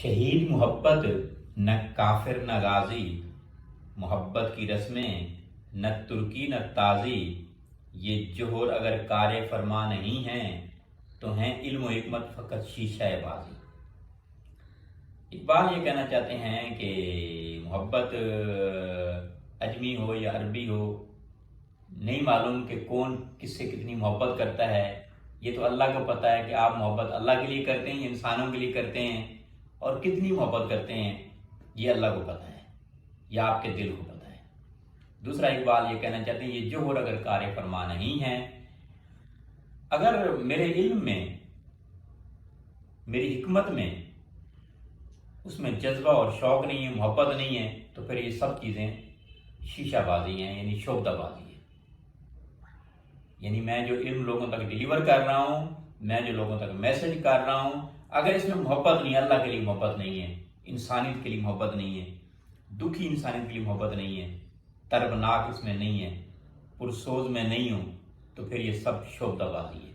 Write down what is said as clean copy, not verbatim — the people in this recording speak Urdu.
شہید محبت نہ کافر نہ غازی، محبت کی رسمیں نہ ترکی نہ تازی، یہ جوہر اگر کار فرما نہیں ہیں تو ہیں علم و حکمت فقط شیشہ بازی۔ اقبال یہ کہنا چاہتے ہیں کہ محبت عجمی ہو یا عربی ہو، نہیں معلوم کہ کون کس سے کتنی محبت کرتا ہے، یہ تو اللہ کو پتہ ہے کہ آپ محبت اللہ کے لیے کرتے ہیں، انسانوں کے لیے کرتے ہیں، اور کتنی محبت کرتے ہیں یہ اللہ کو پتہ ہے یا آپ کے دل کو پتہ ہے۔ دوسرا اقبال یہ کہنا چاہتے ہیں یہ جوہر اگر کار فرما نہیں ہے، اگر میرے علم میں، میری حکمت میں، اس میں جذبہ اور شوق نہیں ہے، محبت نہیں ہے، تو پھر یہ سب چیزیں شیشہ بازی ہیں، یعنی شعبدہ بازی ہے۔ یعنی میں جو علم لوگوں تک ڈیلیور کر رہا ہوں، میں جو لوگوں تک میسج کر رہا ہوں، اگر اس میں محبت نہیں ہے، اللہ کے لیے محبت نہیں ہے، انسانیت کے لیے محبت نہیں ہے، دکھی انسانیت کے لیے محبت نہیں ہے، طربناک اس میں نہیں ہے، پرسوز میں نہیں ہوں، تو پھر یہ سب شعبدہ بازی ہے۔